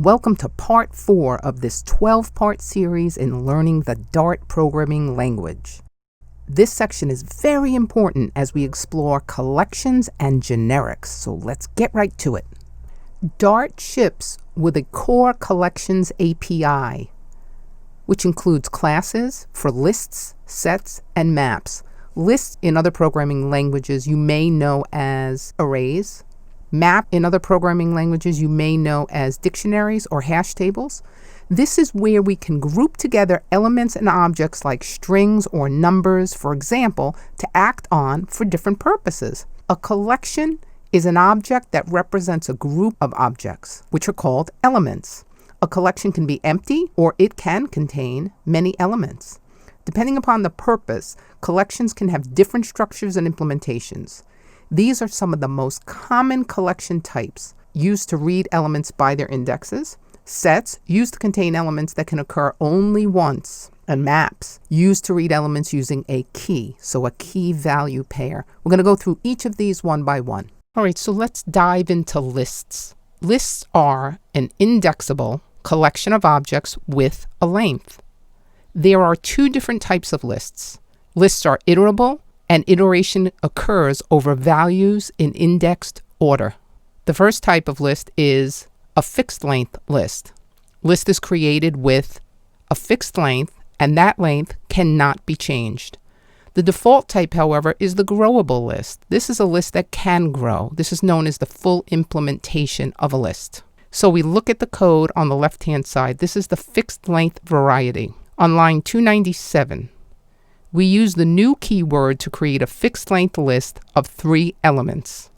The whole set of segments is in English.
Welcome to part 4 of this 12-part series in learning the Dart programming language. This section is very important as we explore collections and generics, so let's get right to it. Dart ships with a core collections API, which includes classes for lists, sets, and maps. Lists in other programming languages you may know as arrays. Map in other programming languages you may know as dictionaries or hash tables. This is where we can group together elements and objects like strings or numbers, for example, to act on for different purposes. A collection is an object that represents a group of objects, which are called elements. A collection can be empty or it can contain many elements. Depending upon the purpose, collections can have different structures and implementations. These are some of the most common collection types used to read elements by their indexes, sets used to contain elements that can occur only once, and maps used to read elements using a key, so a key value pair. We're going to go through each of these one by one. All right, so let's dive into lists. Lists are an indexable collection of objects with a length. There are two different types of lists. Lists are iterable, and iteration occurs over values in indexed order. The first type of list is a fixed length list. List is created with a fixed length, and that length cannot be changed. The default type, however, is the growable list. This is a list that can grow. This is known as the full implementation of a list. So we look at the code on the left-hand side. This is the fixed length variety. On line 297, we use the new keyword to create a fixed length list of 3 elements.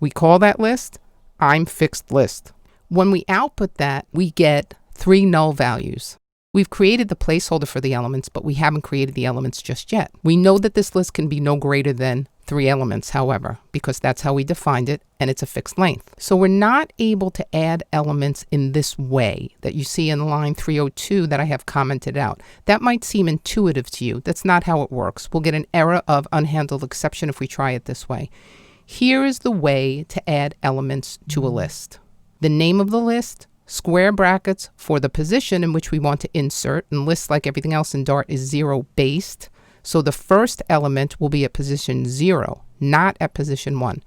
We call that list I'mFixedList. When we output that, we get 3 null values. We've created the placeholder for the elements, but we haven't created the elements just yet. We know that this list can be no greater than 3 elements, however, because that's how we defined it, and it's a fixed length. So we're not able to add elements in this way that you see in line 302 that I have commented out. That might seem intuitive to you. That's not how it works. We'll get an error of unhandled exception if we try it this way. Here is the way to add elements to a list. The name of the list, square brackets for the position in which we want to insert, and lists, like everything else in Dart, is 0 based. So the first element will be at position 0, not at position 1.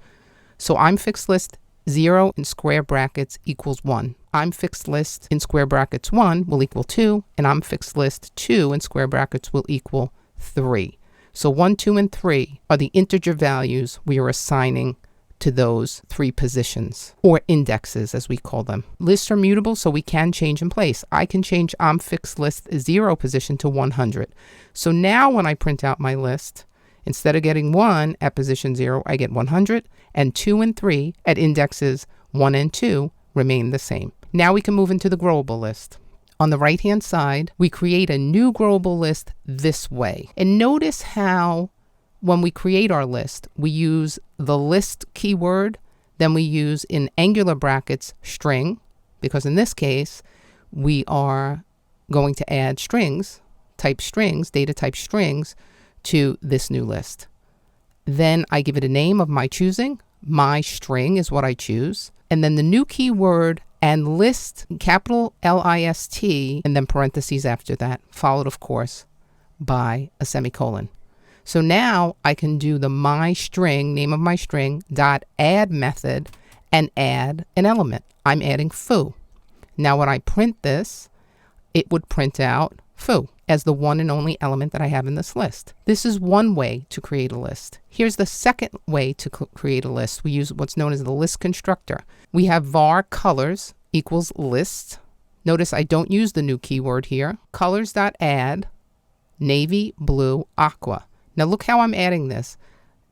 So I'mFixedList 0 in square brackets equals 1. I'mFixedList in square brackets 1 will equal 2, and I'mFixedList 2 in square brackets will equal 3. So 1, 2, and 3 are the integer values we are assigning to those 3 positions, or indexes as we call them. Lists are mutable, so we can change in place. I can change I'mFixedList 0 position to 100. So now when I print out my list, instead of getting 1 at position 0, I get 100, and 2 and 3 at indexes 1 and 2 remain the same. Now we can move into the growable list. On the right-hand side, we create a new growable list this way. And notice how when we create our list, we use the list keyword, then we use in angular brackets string, because in this case, we are going to add strings, data type strings, to this new list. Then I give it a name of my choosing. My string is what I choose. And then the new keyword and list, capital L-I-S-T, and then parentheses after that, followed, of course, by a semicolon. So now I can do the myString, name of my string, dot add method, and add an element. I'm adding foo. Now when I print this, it would print out foo as the one and only element that I have in this list. This is one way to create a list. Here's the second way to create a list. We use what's known as the list constructor. We have var colors equals list. Notice I don't use the new keyword here. Colors.add navy, blue, aqua. Now look how I'm adding this.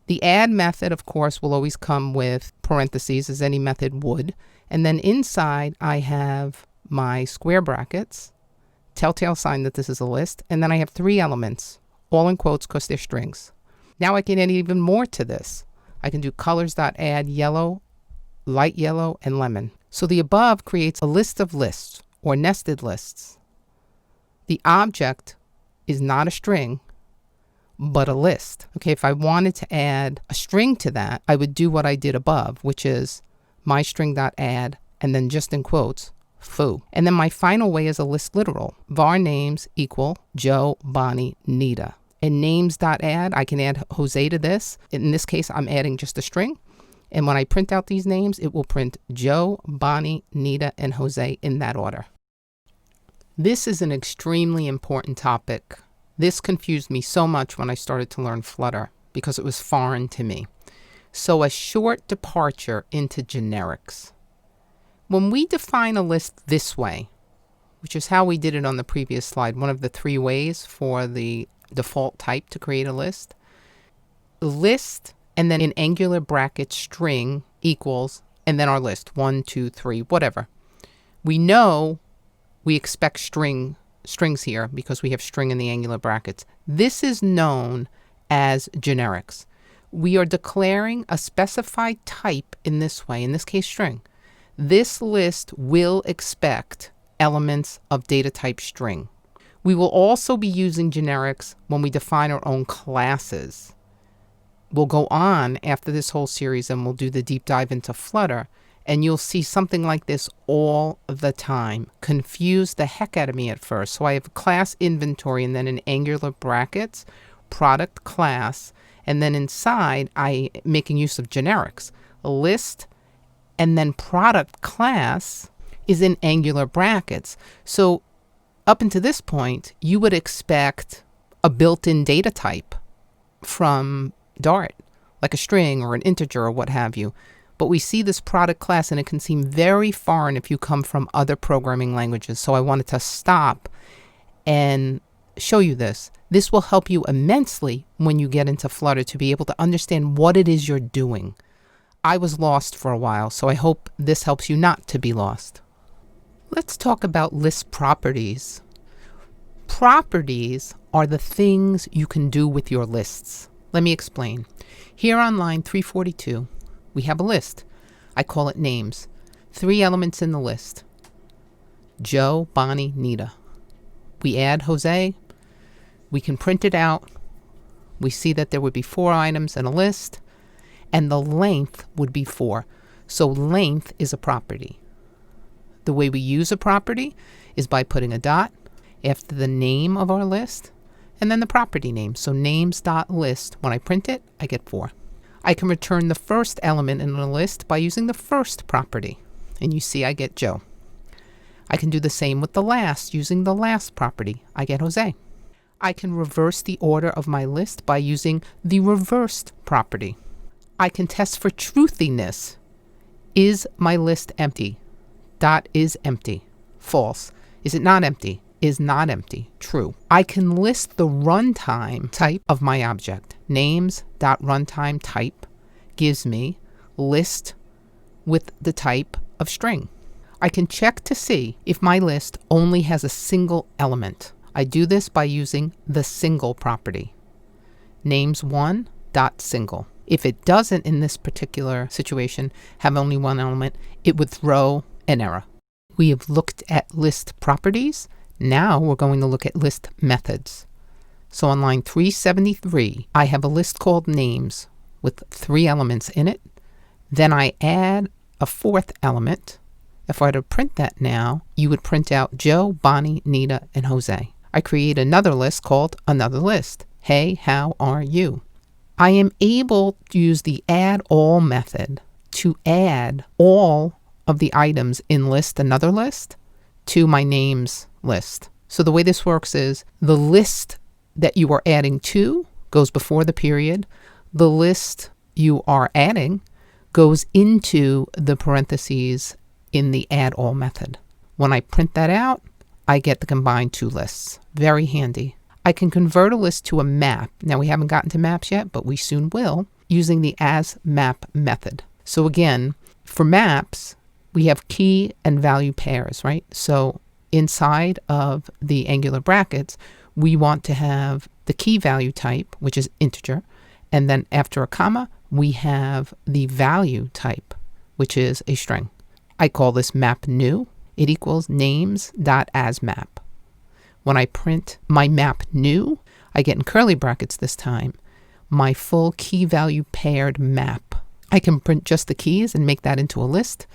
The add method, of course, will always come with parentheses, as any method would. And then inside, I have my square brackets, telltale sign that this is a list. And then I have 3 elements, all in quotes because they're strings. Now I can add even more to this. I can do colors.add yellow, light yellow, and lemon. So the above creates a list of lists, or nested lists. The object is not a string, but a list. Okay, if I wanted to add a string to that, I would do what I did above, which is myString.add, and then just in quotes, foo. And then my final way is a list literal. Var names equal Joe, Bonnie, Nita. And names.add, I can add Jose to this. In this case, I'm adding just a string. And when I print out these names, it will print Joe, Bonnie, Nita, and Jose in that order. This is an extremely important topic. This confused me so much when I started to learn Flutter because it was foreign to me. So a short departure into generics. When we define a list this way, which is how we did it on the previous slide, one of the 3 ways for the default type to create a list, and then in angular brackets string equals, and then our list, 1, 2, 3, whatever. We know we expect strings here because we have string in the angular brackets. This is known as generics. We are declaring a specified type in this way, in this case string. This list will expect elements of data type string. We will also be using generics when we define our own classes. We'll go on after this whole series and we'll do the deep dive into Flutter, and you'll see something like this all the time. Confused the heck out of me at first. So I have class inventory and then in angular brackets, product class, and then inside I making use of generics. A list and then product class is in angular brackets. So up until this point, you would expect a built-in data type from Dart, like a string or an integer or what have you. But we see this product class and it can seem very foreign if you come from other programming languages. So I wanted to stop and show you this. This will help you immensely when you get into Flutter to be able to understand what it is you're doing. I was lost for a while, so I hope this helps you not to be lost. Let's talk about list properties. Properties are the things you can do with your lists. Let me explain. Here on line 342, we have a list. I call it names. 3 elements in the list. Joe, Bonnie, Nita. We add Jose. We can print it out. We see that there would be 4 items in a list, and the length would be 4. So length is a property. The way we use a property is by putting a dot after the name of our list and then the property name. So names.list, when I print it, I get 4. I can return the first element in a list by using the first property. And you see I get Joe. I can do the same with the last using the last property. I get Jose. I can reverse the order of my list by using the reversed property. I can test for truthiness. Is my list empty? Dot is empty. False. Is it not empty? Is not empty. True. I can list the runtime type of my object. Names.runtime type gives me list with the type of string. I can check to see if my list only has a single element. I do this by using the single property. Names1.single. If it doesn't, in this particular situation, have only one element, it would throw an error. We have looked at list properties. Now we're going to look at list methods. So on line 373, I have a list called names with 3 elements in it. Then I add a 4th element. If I were to print that now, you would print out Joe, Bonnie, Nita, and Jose. I create another list called another list. Hey, how are you? I am able to use the add all method to add all of the items in list another list to my names list. So the way this works is the list that you are adding to goes before the period. The list you are adding goes into the parentheses in the add all method. When I print that out, I get the combined 2 lists. Very handy. I can convert a list to a map. Now we haven't gotten to maps yet, but we soon will, using the asMap method. So again, for maps, we have key and value pairs, right? So inside of the angular brackets, we want to have the key value type, which is integer, and then after a comma, we have the value type, which is a string. I call this map new. It equals names.asMap. When I print my map new, I get in curly brackets this time, my full key value paired map. I can print just the keys and make that into a list.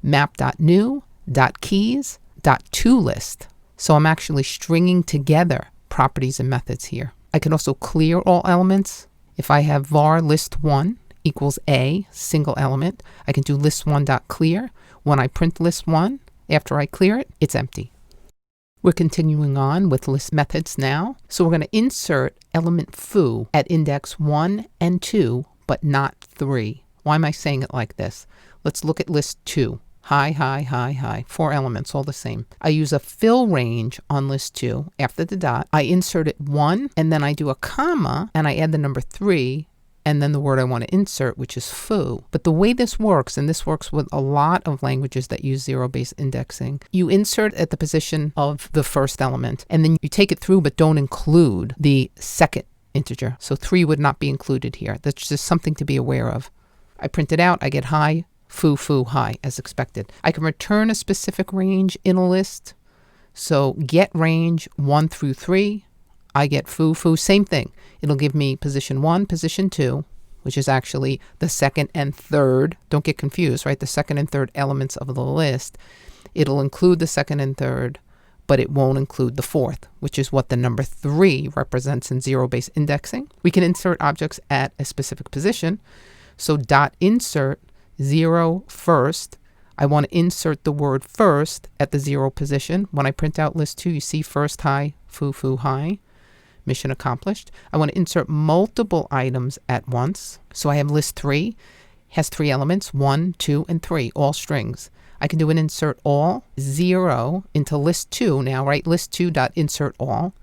Map.new, .keys, .toList. So I'm actually stringing together properties and methods here. I can also clear all elements. If I have var list1 equals a single element, I can do list1.clear. When I print list1, after I clear it, it's empty. We're continuing on with list methods now. So we're going to insert element foo at index 1 and 2, but not 3. Why am I saying it like this? Let's look at list 2. High, high, high, high. 4 elements, all the same. I use a fill range on list 2. After the dot, I insert it 1, and then I do a comma, and I add the number 3, and then the word I want to insert, which is foo. But the way this works, and this works with a lot of languages that use zero-based indexing, you insert at the position of the first element, and then you take it through, but don't include the second integer. So 3 would not be included here. That's just something to be aware of. I print it out, I get high, foo, foo, high, as expected. I can return a specific range in a list. So get range 1 through 3. I get foo, foo, same thing. It'll give me position 1, position 2, which is actually the second and third. Don't get confused, right? The second and third elements of the list. It'll include the second and third, but it won't include the fourth, which is what the number 3 represents in zero-based indexing. We can insert objects at a specific position. So dot insert 0 first. I want to insert the word first at the 0 position. When I print out list 2, you see first high, foo, foo, high. Mission accomplished. I want to insert multiple items at once. So I have list 3, has 3 elements, 1, 2, and 3, all strings. I can do an insert all, 0 into list 2 now, right? List 2 dot insert all.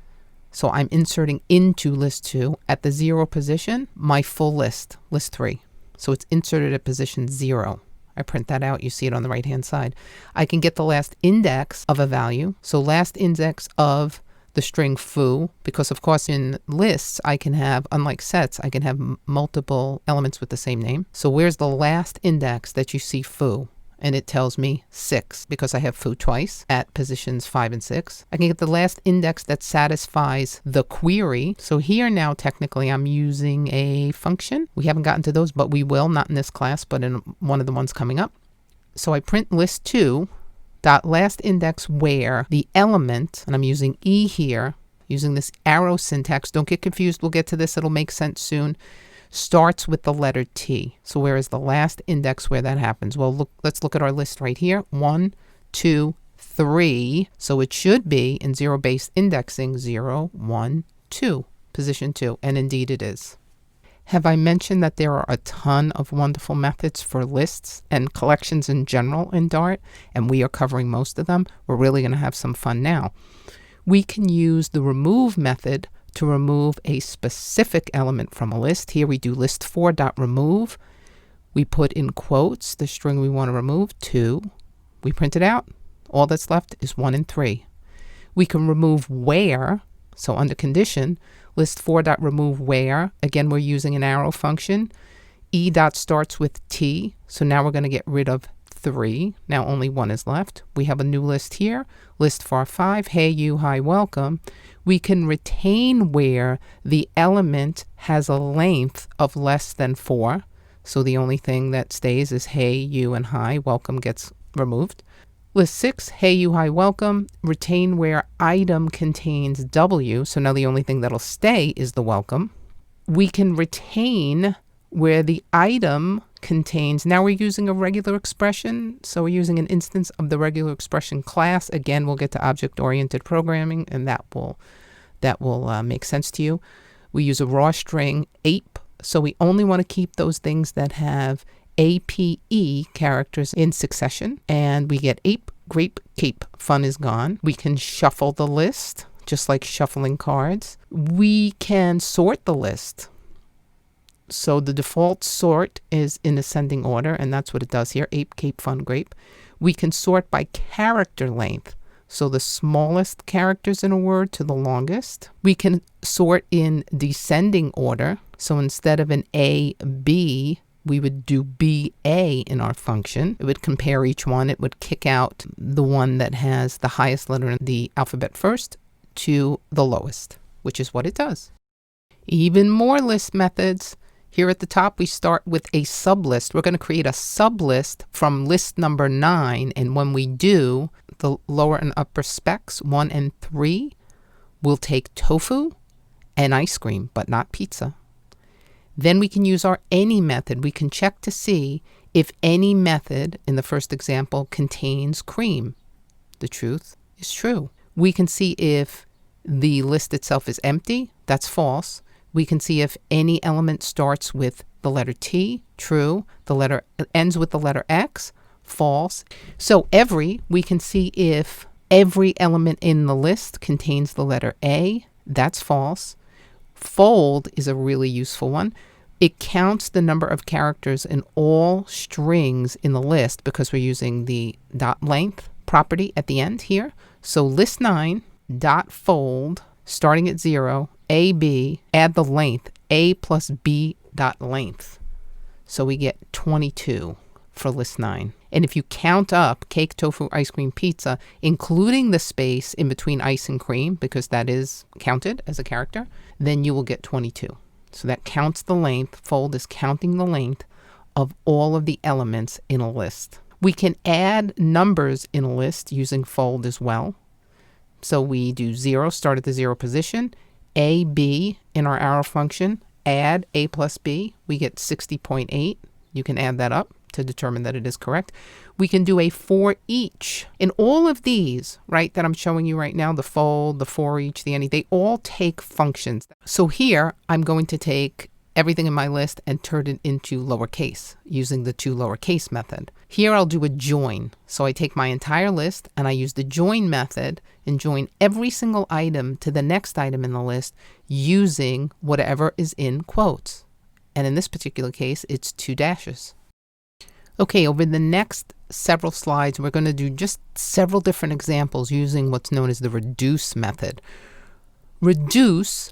So I'm inserting into list 2 at the 0 position, my full list, list 3. So it's inserted at position 0. I print that out. You see it on the right-hand side. I can get the last index of a value. So last index of the string foo, because of course in lists I can have, unlike sets, I can have multiple elements with the same name. So where's the last index that you see foo? And it tells me 6 because I have foo twice at positions 5 and 6. I can get the last index that satisfies the query. So here now technically I'm using a function. We haven't gotten to those, but we will, not in this class, but in one of the ones coming up. So I print list 2 dot last index where the element, and I'm using E here, using this arrow syntax. Don't get confused. We'll get to this. It'll make sense soon. Starts with the letter T. So where is the last index where that happens? Well, let's look at our list right here. 1, 2, 3. So it should be in zero-based indexing 0, 1, 2, position 2. And indeed it is. Have I mentioned that there are a ton of wonderful methods for lists and collections in general in Dart? And we are covering most of them. We're really going to have some fun now. We can use the remove method to remove a specific element from a list. Here we do list4.remove. We put in quotes the string we want to remove, 2. We print it out. All that's left is 1 and 3. We can remove where. So under condition, list4.remove where. Again, we're using an arrow function. E dot starts with T. So now we're going to get rid of 3. Now only 1 is left. We have a new list here. List for 5. Hey, you, hi, welcome. We can retain where the element has a length of less than 4. So the only thing that stays is hey, you, and hi. Welcome gets removed. List 6, hey, you, hi, welcome. Retain where item contains W. So now the only thing that'll stay is the welcome. We can retain where the item contains, now we're using a regular expression. So we're using an instance of the regular expression class. Again, we'll get to object-oriented programming, and that will make sense to you. We use a raw string ape. So we only want to keep those things that have APE characters in succession. And we get ape, grape, cape. Fun is gone. We can shuffle the list, just like shuffling cards. We can sort the list. So the default sort is in ascending order, and that's what it does here, ape, cape, fun, grape. We can sort by character length, so the smallest characters in a word to the longest. We can sort in descending order, so instead of an A, B, we would do BA in our function. It would compare each one. It would kick out the one that has the highest letter in the alphabet first to the lowest, which is what it does. Even more list methods. Here at the top, we start with a sublist. We're going to create a sublist from list number 9. And when we do, the lower and upper specs, 1 and 3, we'll take tofu and ice cream, but not pizza. Then we can use our any method. We can check to see if any method in the first example contains cream. The truth is true. We can see if the list itself is empty. That's false. We can see if any element starts with the letter T, true. The letter ends with the letter X, false. So we can see if every element in the list contains the letter A, that's false. Fold is a really useful one. It counts the number of characters in all strings in the list because we're using the dot length property at the end here. So list 9 dot fold starting at 0, AB, add the length, A plus B dot length. So we get 22 for list 9. And if you count up cake, tofu, ice cream, pizza, including the space in between ice and cream, because that is counted as a character, then you will get 22. So that counts the length. Fold is counting the length of all of the elements in a list. We can add numbers in a list using fold as well. So we do 0, start at the 0 position, A, B in our arrow function, add A plus B, we get 60.8. You can add that up to determine that it is correct. We can do a for each. In all of these, right, that I'm showing you right now, the fold, the for each, the any, they all take functions. So here, I'm going to take everything in my list and turn it into lowercase using the to lowercase method. Here I'll do a join. So I take my entire list and I use the join method and join every single item to the next item in the list using whatever is in quotes. And in this particular case, it's 2 dashes. Okay, over the next several slides, we're going to do just several different examples using what's known as the reduce method. Reduces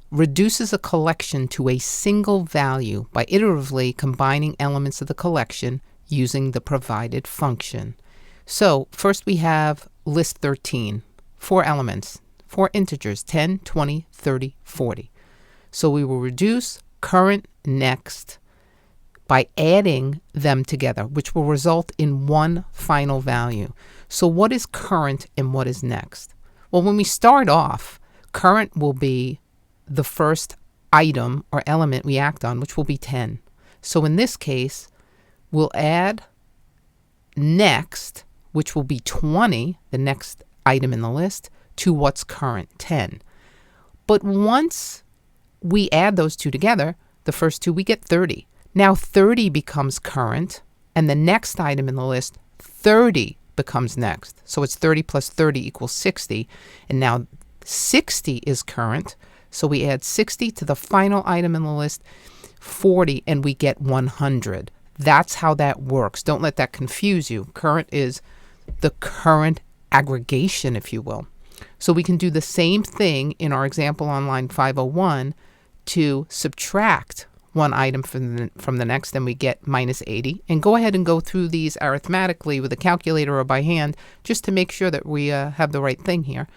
a collection to a single value by iteratively combining elements of the collection using the provided function. So first we have list 13, 4 elements, 4 integers, 10, 20, 30, 40. So we will reduce current next by adding them together, which will result in one final value. So what is current and what is next? Well, when we start off, current will be the first item or element we act on, which will be 10. So in this case, we'll add next, which will be 20, the next item in the list, to what's current, 10. But once we add those two together, the first two, we get 30. Now 30 becomes current, and the next item in the list, 30, becomes next. So it's 30 plus 30 equals 60, and now 60 is current, so we add 60 to the final item in the list, 40, and we get 100. That's how that works. Don't let that confuse you. Current is the current aggregation, if you will. So we can do the same thing in our example on line 501 to subtract one item from the next, and we get minus 80. And go ahead and go through these arithmetically with a calculator or by hand just to make sure that we have the right thing here.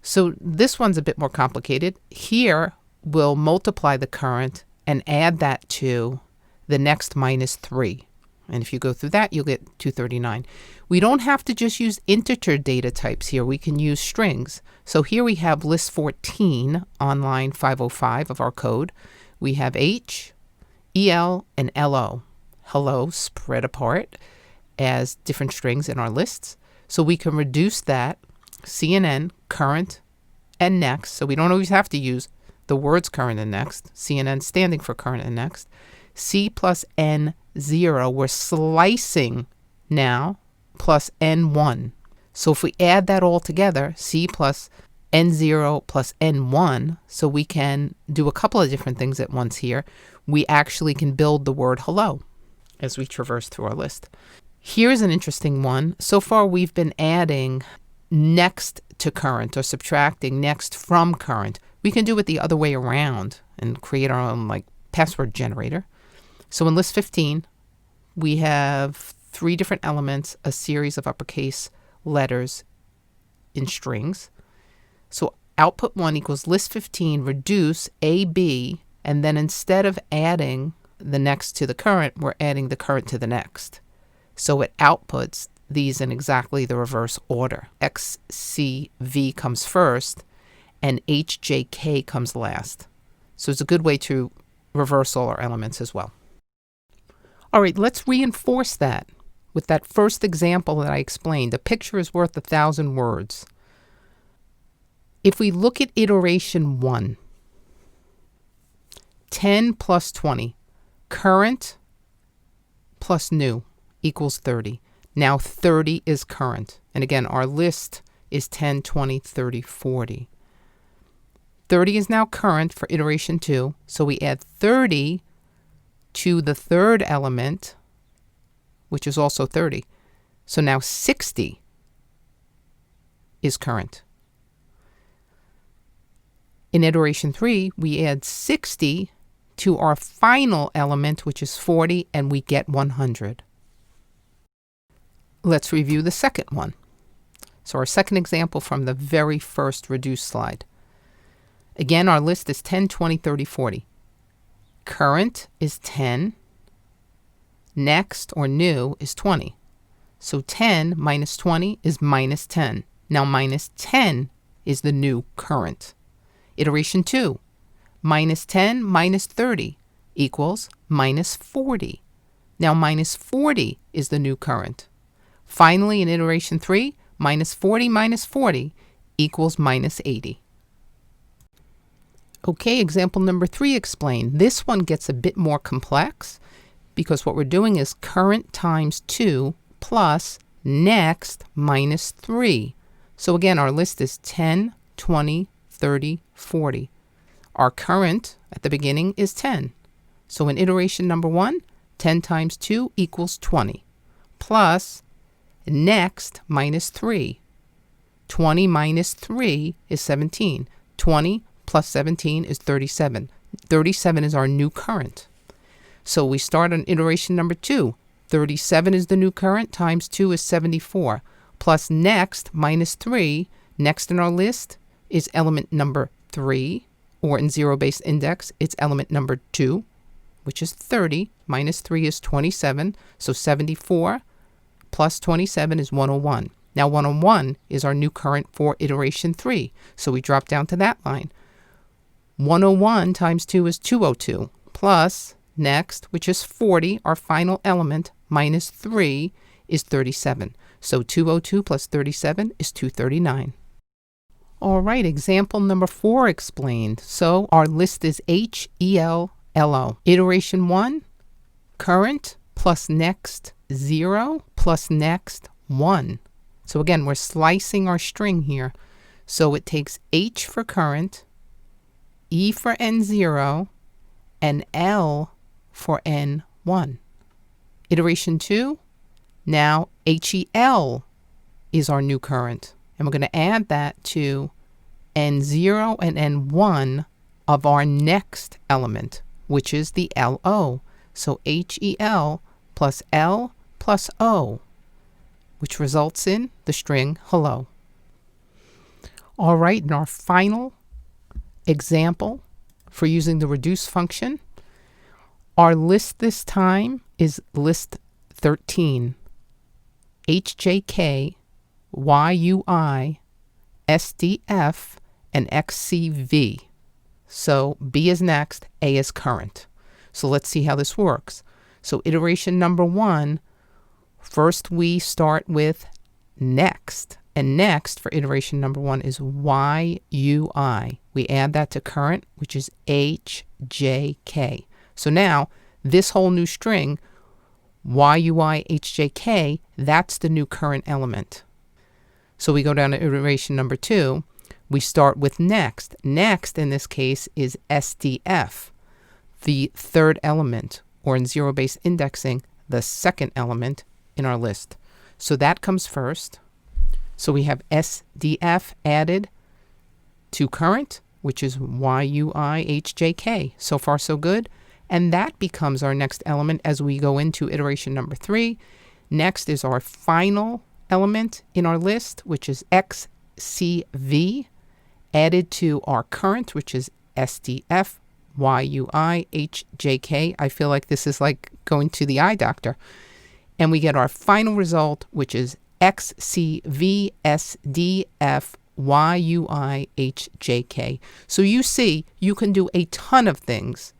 So this one's a bit more complicated. Here, we'll multiply the current and add that to the next minus 3. And if you go through that, you'll get 239. We don't have to just use integer data types here. We can use strings. So here we have list 14 on line 505 of our code. We have H, EL, and LO. Hello spread apart as different strings in our lists. So we can reduce that CNN, current, and next. So we don't always have to use the words current and next. CNN standing for current and next. C plus N0, we're slicing now, plus N1. So if we add that all together, C plus N0 plus N1, so we can do a couple of different things at once here. We actually can build the word hello as we traverse through our list. Here's an interesting one. So far we've been adding next to current or subtracting next from current. We can do it the other way around and create our own password generator. So in list 15, we have 3 different elements, a series of uppercase letters in strings. So output 1 equals list 15, reduce AB, and then instead of adding the next to the current, we're adding the current to the next. So it outputs these in exactly the reverse order. XCV comes first and HJK comes last. So it's a good way to reverse all our elements as well. All right, let's reinforce that with that first example that I explained. A picture is worth 1,000 words. If we look at iteration 1, 10 plus 20, current plus new equals 30. Now 30 is current. And again, our list is 10, 20, 30, 40. 30 is now current for iteration 2, so we add 30 to the third element, which is also 30. So now 60 is current. In iteration 3, we add 60 to our final element, which is 40, and we get 100. Let's review the second one. So our second example from the very first reduced slide. Again, our list is 10, 20, 30, 40. Current is 10. Next, or new, is 20. So 10 minus 20 is minus 10. Now minus 10 is the new current. Iteration 2, minus 10 minus 30 equals minus 40. Now minus 40 is the new current. Finally, in iteration 3, minus 40 equals minus 80. Okay, example number 3 explained. This one gets a bit more complex because what we're doing is current times 2 plus next minus 3. So again, our list is 10, 20, 30, 40. Our current at the beginning is 10. So in iteration number 1, 10 times 2 equals 20 plus next minus 3. 20 minus 3 is 17. 20 plus 17 is 37. 37 is our new current. So we start on iteration number 2. 37 is the new current, times 2 is 74, plus next minus 3. Next in our list is element number 3, or in zero-based index, it's element number 2, which is 30. Minus 3 is 27, so 74 plus 27 is 101. Now 101 is our new current for iteration 3, so we drop down to that line. 101 times 2 is 202, plus next, which is 40, our final element, minus 3 is 37. So 202 plus 37 is 239. All right, example number 4 explained. So our list is HELLO. Iteration 1, current plus next 0 plus next 1. So again, we're slicing our string here. So it takes H for current, E for N0, and L for N1. Iteration 2, now HEL is our new current. And we're going to add that to N0 and N1 of our next element, which is the LO. So HEL plus L plus O, which results in the string hello. All right, and our final example for using the reduce function, our list this time is list 13. HJK, YUI, SDF, and XCV. So B is next, A is current. So let's see how this works. So iteration number 1, first we start with next. And next for iteration number 1 is YUI. We add that to current, which is HJK. So now this whole new string, YUI HJK, that's the new current element. So we go down to iteration number 2. We start with next. Next in this case is SDF, the third element, or in zero-based indexing, the second element in our list. So that comes first. So we have SDF added to current, which is YUI HJK. So far, so good. And that becomes our next element as we go into iteration number 3. Next is our final element in our list, which is XCV, added to our current, which is SDF, Y-U-I-H-J-K. I feel like this is like going to the eye doctor. And we get our final result, which is XCVSDFYUIHJK. So you see, you can do a ton of things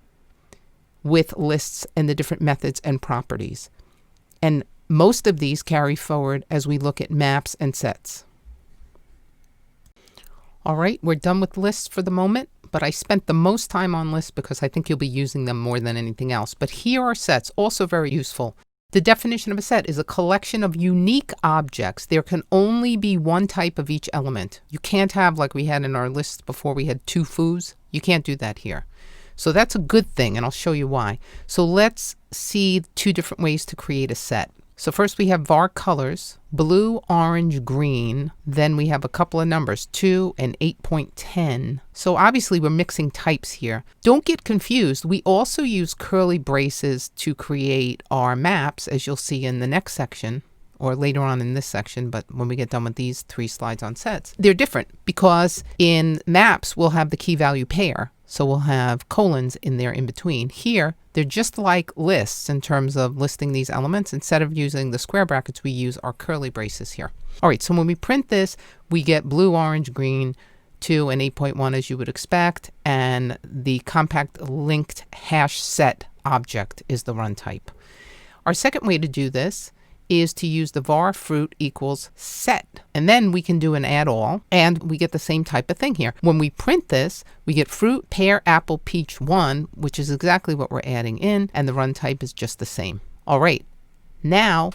with lists and the different methods and properties. And most of these carry forward as we look at maps and sets. All right, we're done with lists for the moment, but I spent the most time on lists because I think you'll be using them more than anything else. But here are sets, also very useful. The definition of a set is a collection of unique objects. There can only be one type of each element. You can't have, like we had in our list before, we had two foos. You can't do that here. So that's a good thing, and I'll show you why. So let's see two different ways to create a set. So first we have var colors, blue, orange, green. Then we have a couple of numbers, 2 and 8.10. So obviously we're mixing types here. Don't get confused. We also use curly braces to create our maps, as you'll see in the next section, or later on in this section, but when we get done with these 3 slides on sets. They're different because in maps we'll have the key value pair. So we'll have colons in there in between. Here, they're just like lists in terms of listing these elements. Instead of using the square brackets, we use our curly braces here. All right, so when we print this, we get blue, orange, green, 2 and 8.1 as you would expect, and the compact linked hash set object is the run type. Our second way to do this is to use the var fruit equals set. And then we can do an add all, and we get the same type of thing here. When we print this, we get fruit, pear, apple, peach, 1, which is exactly what we're adding in, and the run type is just the same. All right, now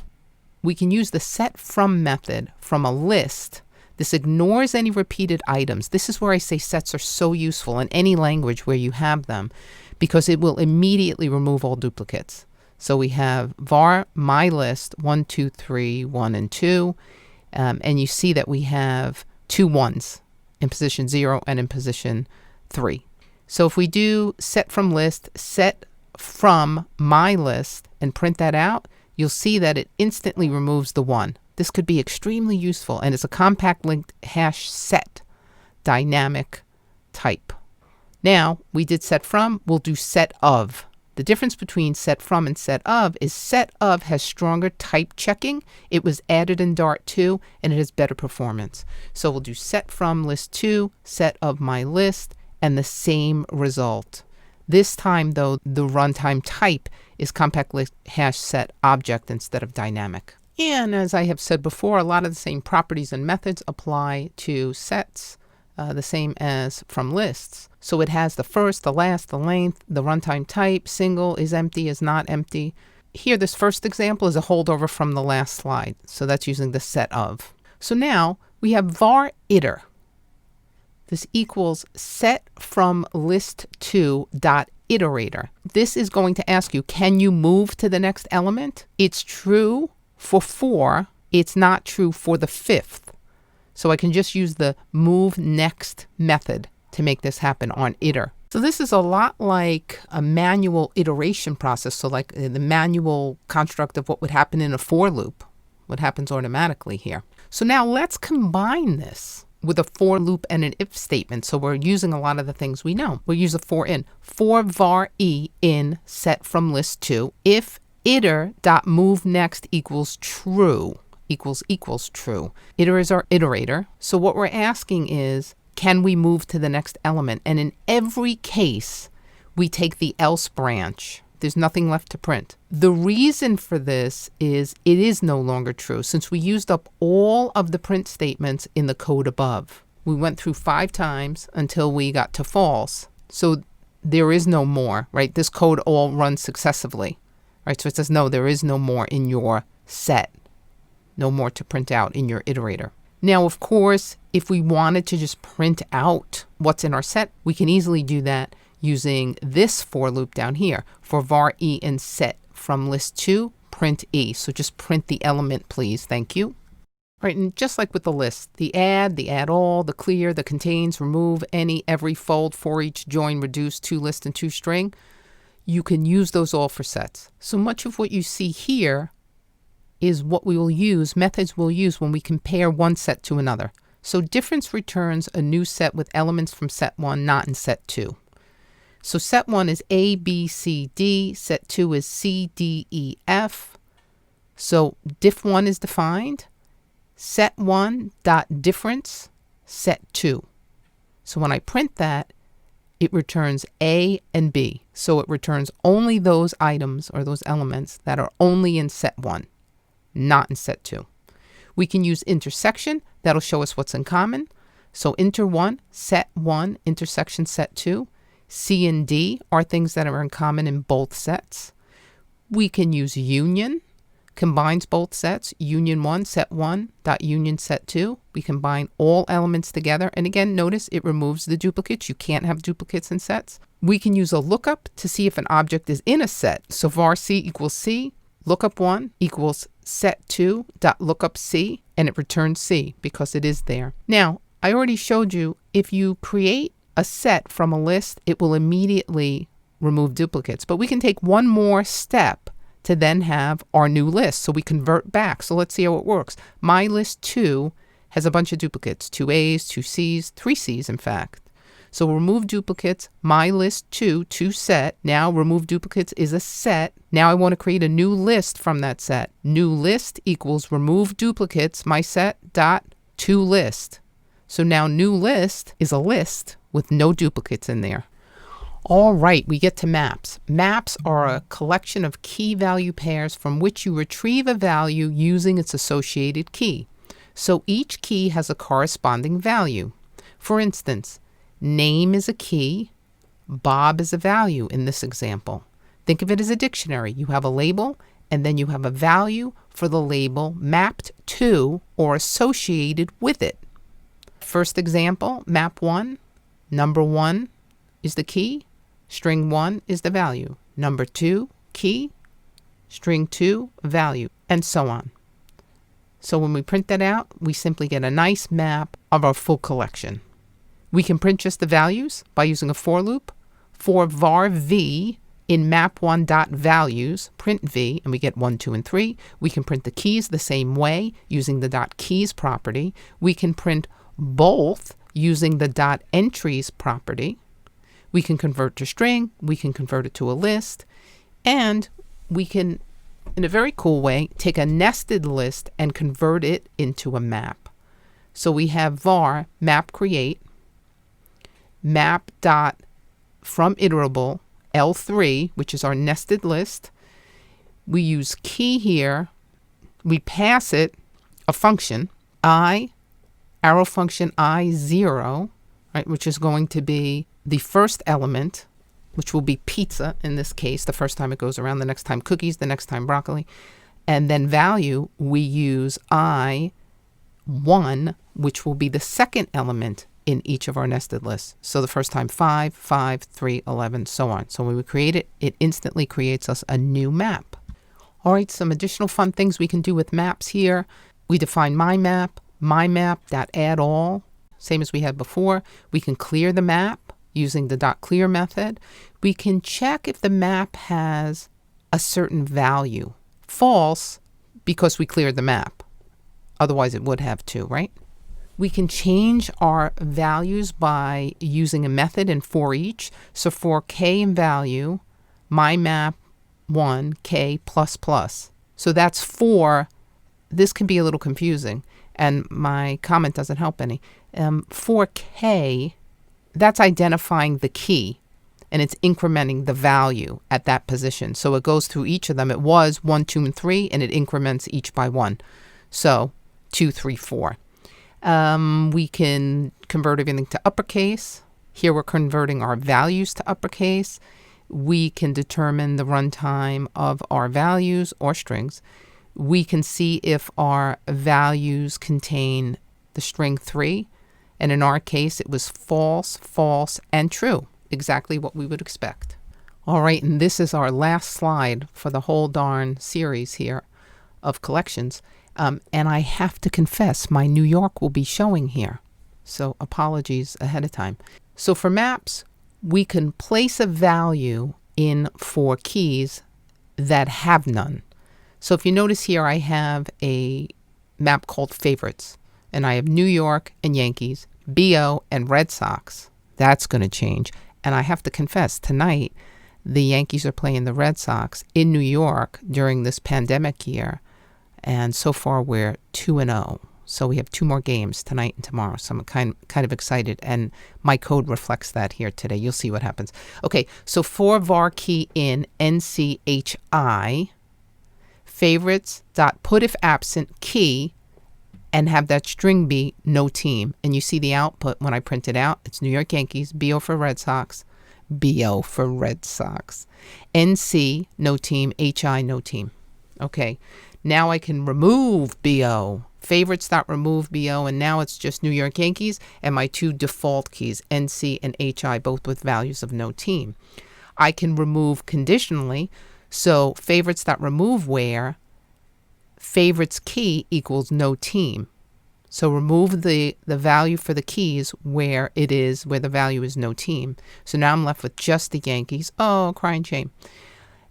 we can use the set from method from a list. This ignores any repeated items. This is where I say sets are so useful in any language where you have them, because it will immediately remove all duplicates. So we have var my list 1, 2, 3, 1, and 2. And you see that we have 2 1s in position 0 and in position 3. So if we do set from list, set from my list, and print that out, you'll see that it instantly removes the 1. This could be extremely useful, and it's a compact linked hash set dynamic type. Now we did set from, we'll do set of. The difference between set from and set of is set of has stronger type checking. It was added in Dart 2, and it has better performance. So we'll do set from list 2, set of my list, and the same result. This time, though, the runtime type is compact list hash set object instead of dynamic. And as I have said before, a lot of the same properties and methods apply to sets. The same as from lists. So it has the first, the last, the length, the runtime type, single, is empty, is not empty. Here, this first example is a holdover from the last slide. So that's using the set of. So now we have var iter. This equals set from list 2 dot iterator. This is going to ask you, can you move to the next element? It's true for 4. It's not true for the 5th. So I can just use the move next method to make this happen on iter. So this is a lot like a manual iteration process. So like the manual construct of what would happen in a for loop, what happens automatically here. So now let's combine this with a for loop and an if statement. So we're using a lot of the things we know. We'll use a for in. For var e in set from list 2, if iter dot move next equals true. Equals true. Iter is our iterator. So what we're asking is, can we move to the next element? And in every case, we take the else branch. There's nothing left to print. The reason for this is it is no longer true since we used up all of the print statements in the code above. We went through 5 times until we got to false. So there is no more, right? This code all runs successively, right? So it says, no, there is no more in your set. No more to print out in your iterator. Now, of course, if we wanted to just print out what's in our set, we can easily do that using this for loop down here. For var e in set from list 2, print e. So just print the element, please. Thank you. All right, and just like with the list, the add all, the clear, the contains, remove, any, every, fold, for each, join, reduce, to list, and to string, you can use those all for sets. So much of what you see here is what we will use, methods we'll use when we compare one set to another. So difference returns a new set with elements from set 1 not in set 2. So set 1 is A, B, C, D. Set 2 is C, D, E, F. So diff 1 is defined. Set 1 dot difference set 2. So when I print that, it returns A and B. So it returns only those items or those elements that are only in set 1, not in set 2. We can use intersection. That'll show us what's in common. So inter 1, set 1, intersection set 2. C and D are things that are in common in both sets. We can use union, combines both sets, union 1, set 1, dot union set 2. We combine all elements together. And again, notice it removes the duplicates. You can't have duplicates in sets. We can use a lookup to see if an object is in a set. So var C equals C, lookup 1 equals set 2 dot lookup C, and it returns C because it is there. Now, I already showed you if you create a set from a list, it will immediately remove duplicates. But we can take one more step to then have our new list. So we convert back. So let's see how it works. My list 2 has a bunch of duplicates, 2 A's, 2 C's, 3 C's in fact. So remove duplicates, my list 2 to set. Now remove duplicates is a set. Now I want to create a new list from that set. New list equals remove duplicates, my set dot to list. So now new list is a list with no duplicates in there. All right, we get to maps. Maps are a collection of key value pairs from which you retrieve a value using its associated key. So each key has a corresponding value. For instance, name is a key, Bob is a value in this example. Think of it as a dictionary. You have a label and then you have a value for the label mapped to or associated with it. First example, map 1, number 1 is the key, string 1 is the value, number 2, key, string 2, value, and so on. So when we print that out, we simply get a nice map of our full collection. We can print just the values by using a for loop. For var v in map1.values, print v, and we get 1, 2, and 3. We can print the keys the same way using the .keys property. We can print both using the .entries property. We can convert to string, we can convert it to a list, and we can, in a very cool way, take a nested list and convert it into a map. So we have var map create, map dot from iterable L3, which is our nested list. We use key here. We pass it a function, I, arrow function I0, right, which is going to be the first element, which will be pizza in this case, the first time it goes around, the next time cookies, the next time broccoli. And then value, we use I1, which will be the second element in each of our nested lists. So the first time 5, 5, 3, 11, so on. So when we create it, it instantly creates us a new map. All right, some additional fun things we can do with maps here. We define my map.addAll, same as we had before. We can clear the map using the .clear method. We can check if the map has a certain value. False, because we cleared the map. Otherwise it would have to, right? We can change our values by using a method in for each. So for k in value, my map 1 k plus plus. So that's for, this can be a little confusing and my comment doesn't help any. For k, that's identifying the key and it's incrementing the value at that position. So it goes through each of them. It was 1, 2, and 3, and it increments each by 1. So 2, 3, 4. We can convert everything to uppercase. Here we're converting our values to uppercase. We can determine the runtime of our values or strings. We can see if our values contain the string 3. And in our case, it was false, false, and true. Exactly what we would expect. All right, and this is our last slide for the whole darn series here of collections. And I have to confess, my New York will be showing here. So apologies ahead of time. So for maps, we can place a value in for keys that have none. So if you notice here, I have a map called favorites. And I have New York and Yankees, BO and Red Sox. That's going to change. And I have to confess, tonight, the Yankees are playing the Red Sox in New York during this pandemic year. And so far, we're 2-0. So we have 2 more games tonight and tomorrow. So I'm kind of excited. And my code reflects that here today. You'll see what happens. Okay, so for var key in NCHI, favorites dot put if absent key, and have that string be no team. And you see the output when I print it out. It's New York Yankees, BO for Red Sox, BO for Red Sox. NC, no team, HI, no team. Okay, now I can remove BO. Favorites.remove BO, and now it's just New York Yankees and my 2 default keys, NC and HI, both with values of no team. I can remove conditionally, so favorites.remove where favorites key equals no team. So remove the value for the keys where the value is no team. So now I'm left with just the Yankees. Oh, crying shame.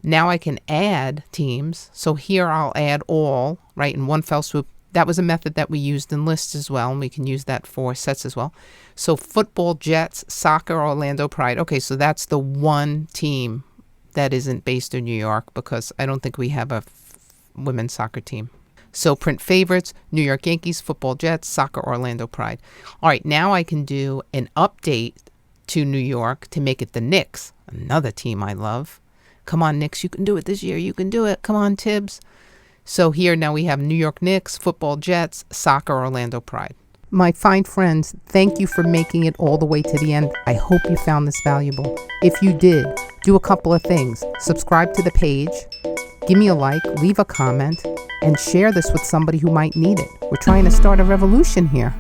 Now I can add teams. So here I'll add all, right, in one fell swoop. That was a method that we used in lists as well, and we can use that for sets as well. So football, Jets, soccer, Orlando Pride. Okay, so that's the one team that isn't based in New York because I don't think we have a women's soccer team. So print favorites, New York Yankees, football, Jets, soccer, Orlando Pride. All right, now I can do an update to New York to make it the Knicks, another team I love. Come on, Knicks, you can do it this year. You can do it. Come on, Tibbs. So here now we have New York Knicks, football, Jets, soccer, Orlando Pride. My fine friends, thank you for making it all the way to the end. I hope you found this valuable. If you did, do a couple of things. Subscribe to the page, give me a like, leave a comment, and share this with somebody who might need it. We're trying to start a revolution here.